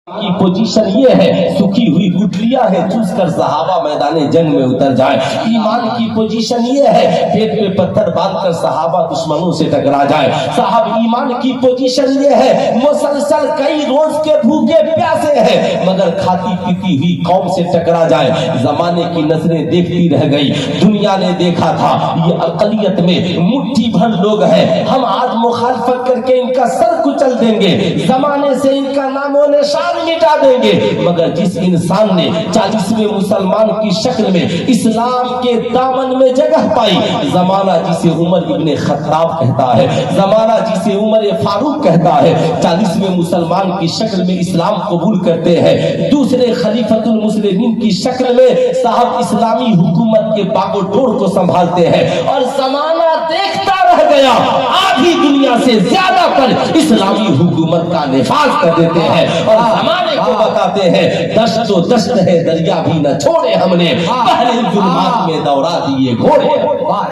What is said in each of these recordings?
کی پوزیشن یہ ہے، سکھی ہوئی گٹلیاں ہیں چوس کر صحابہ میدان جنگ میں اتر جائیں۔ ایمان کی پوزیشن یہ ہے، پیٹ پہ پتھر باندھ کر صحابہ دشمنوں سے ٹکرا جائیں۔ صاحب ایمان کی پوزیشن یہ ہے، مسلسل کئی روز کے بھوکے پیاسے ہیں مگر کھاتی پیتی ہوئی قوم سے ٹکرا جائیں۔ زمانے کی نظریں دیکھتی رہ گئی، دنیا نے دیکھا تھا یہ اقلیت میں مٹھی بھر لوگ ہیں، ہم آج مخالفت کر کے ان کا سر کچل دیں گے، زمانے سے ان کا نام و نشان مٹا دیں گے۔ مگر جس انسان نے 40ویں مسلمان کی شکل میں اسلام کے دامن میں جگہ پائی، زمانہ جسے عمر ابن خطاب کہتا ہے، زمانہ جسے عمر فاروق کہتا ہے، 40ویں مسلمان کی شکل میں اسلام قبول کرتے ہیں، دوسرے خلیفۃ المسلمین کی شکل میں صاحب اسلامی حکومت کے باغ و ڈور کو سنبھالتے ہیں، اور زمانہ دیکھتا رہ گیا، آدھی دنیا سے زیادہ پر اسلامی حکومت کا نفاذ کر دیتے ہیں، اور زمانے کو بتاتے ہیں دشت و دشت ہے دریا بھی نہ چھوڑے ہم نے، پہلے ظلمات میں دورا دیے گھوڑے۔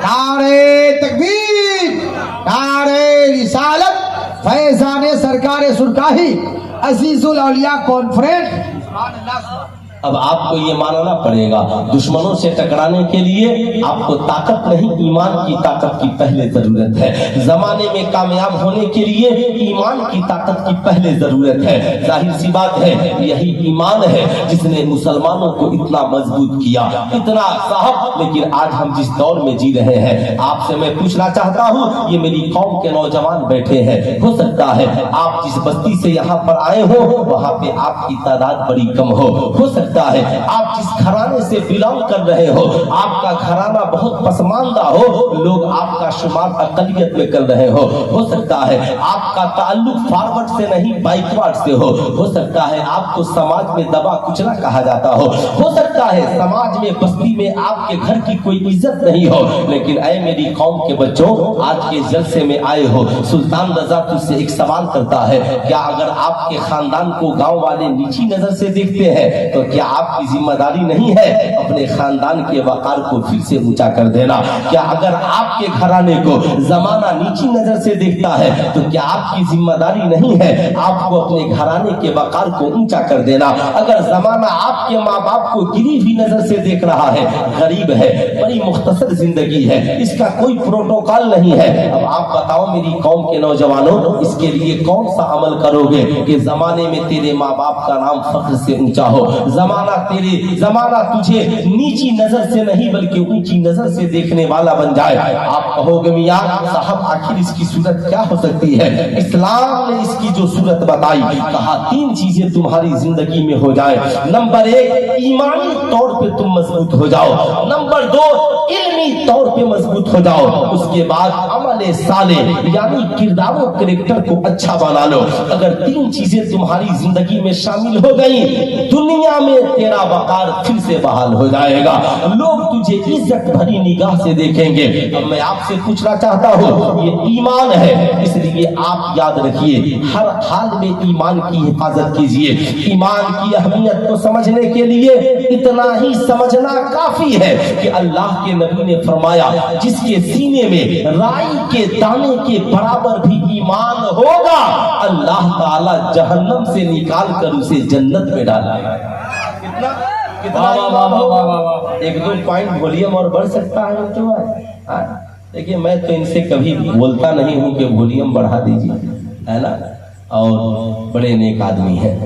نعرے تکبیر، نعرے رسالت، فیضان سرکار سرکاہی، عزیز الاولیاء کانفرنس۔ اب آپ کو یہ ماننا پڑے گا، دشمنوں سے ٹکرانے کے لیے آپ کو طاقت نہیں، ایمان کی طاقت کی پہلے ضرورت ہے۔ زمانے میں کامیاب ہونے کے لیے ایمان کی طاقت کی پہلے ضرورت ہے۔ ظاہر سی بات ہے یہی ایمان ہے جس نے مسلمانوں کو اتنا مضبوط کیا، اتنا صاحب۔ لیکن آج ہم جس دور میں جی رہے ہیں، آپ سے میں پوچھنا چاہتا ہوں، یہ میری قوم کے نوجوان بیٹھے ہیں، ہو سکتا ہے آپ جس بستی سے یہاں پر آئے ہو وہاں پہ آپ کی تعداد بڑی کم ہو سکتا ہے آپ جس گھرانے سے بلانگ کر رہے ہو آپ کا گھرانہ بہت پسماندہ ہو، لوگ آپ کا شمار اقلیت میں کر رہے ہو سکتا ہے آپ کا تعلق فارورڈ سے نہیں بائیکورڈ سے ہو سکتا ہے آپ کو سماج میں دبا کچلا کہا جاتا ہو سکتا ہے سماج میں بستی میں آپ کے گھر کی کوئی عزت نہیں ہو، لیکن اے میری قوم کے بچوں، آج کے جلسے میں آئے ہو، سلطان رضا تجھ سے ایک سوال کرتا ہے، کیا اگر آپ کے خاندان کو گاؤں والے نیچی نظر سے دیکھتے ہیں تو کیا آپ کی ذمہ داری نہیں ہے اپنے خاندان کے وقار کو پھر سے اونچا کر دینا؟ کیا اگر آپ کے گھرانے کو زمانہ نیچی نظر سے دیکھتا ہے تو کیا آپ کی ذمہ داری نہیں ہے آپ کو اپنے گھرانے کے وقار کو اونچا کر دینا؟ اگر زمانہ آپ کے ماں باپ کو گری ہوئی نظر سے دیکھ رہا ہے، غریب ہے، بڑی مختصر زندگی ہے، اس کا کوئی پروٹوکول نہیں ہے، اب آپ بتاؤ میری قوم کے نوجوانوں، اس کے لیے کون سا عمل کرو گے کہ زمانے میں تیرے ماں باپ کا نام فخر سے اونچا ہو، زمانہ تجھے نیچی نظر سے نہیں بلکہ اونچی نظر سے دیکھنے والا بن جائے؟ آپ کہو گے میاں صاحب آخر اس کی صورت کیا ہو سکتی ہے؟ اسلام نے اس کی جو صورت بتائی، کہا 3 چیزیں تمہاری زندگی میں ہو جائیں۔ نمبر 1 ایمانی طور پہ تم مضبوط ہو جاؤ، نمبر 2 علمی طور پہ مضبوط ہو جاؤ، اس کے بعد عمل صالح یعنی کردار و کریکٹر کو اچھا بنا لو۔ اگر 3 چیزیں تمہاری زندگی میں شامل ہو گئی، دنیا میں تیرا وقار پھر سے بحال ہو جائے گا، لوگ تجھے عزت بھری نگاہ سے دیکھیں گے۔ اب میں آپ سے پوچھنا چاہتا ہوں، یہ ایمان ہے، اس لیے آپ یاد رکھیے ہر حال میں ایمان کی حفاظت کیجئے۔ ایمان کی اہمیت کو سمجھنے کے لیے اتنا ہی سمجھنا کافی ہے کہ اللہ کے نبی نے فرمایا جس کے سینے میں رائی کے دانے کے برابر بھی ایمان ہوگا، اللہ تعالی جہنم سے نکال کر اسے جنت میں ڈالے گا۔ ایک 2 پوائنٹ ولیوم اور بڑھ سکتا ہے تو دیکھیے میں تو ان سے کبھی بولتا نہیں ہوں کہ ولیوم بڑھا دیجیے، ہے نا، اور بڑے نیک آدمی ہیں،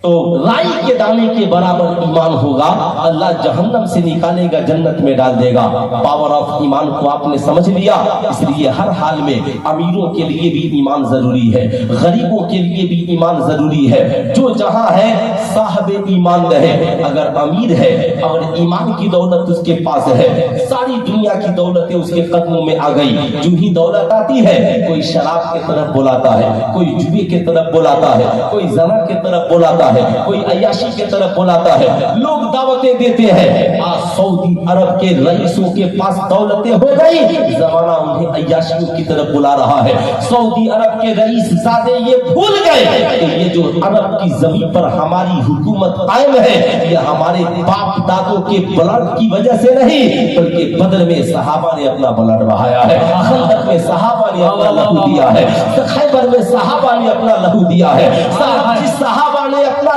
تو رائی کے دانے کے برابر ایمان ہوگا، اللہ جہنم سے نکالے گا جنت میں ڈال دے گا۔ پاور آف ایمان کو آپ نے سمجھ لیا، اس لیے ہر حال میں امیروں کے لیے بھی ایمان ضروری ہے، غریبوں کے لیے بھی ایمان ضروری ہے، جو جہاں ہے صاحب ایمان رہے۔ اگر امیر ہے اور ایمان کی دولت اس کے پاس ہے، ساری دنیا کی دولتیں اس کے قدموں میں آ گئی، جو ہی دولت آتی ہے کوئی شراب کی طرف بلاتا ہے، کوئی جوے کی طرف بلاتا ہے، کوئی زنا کی طرف بلاتا ہے، کوئی عیاشی کی طرف بلاتا ہے، لوگ دعوتیں دیتے ہیں۔ آج سعودی عرب کے رئیسوں کے پاس دولتیں ہو گئی، زمانہ انہیں عیاشیوں کی طرف بلا رہا ہے۔ سعودی عرب کے رئیس زادے یہ بھول گئے کہ یہ جو عرب کی زمین پر ہماری حکومت قائم ہے یہ ہمارے باپ دادوں کے بلڈ کی وجہ سے نہیں بلکہ بدر میں صحابہ نے اپنا بلڈ بہایا ہے، خندق میں صحابہ نے اپنا لہو دیا ہے، خیبر میں صحابہ نے اپنا لہو دیا ہے، جس صحابہ نے اپنا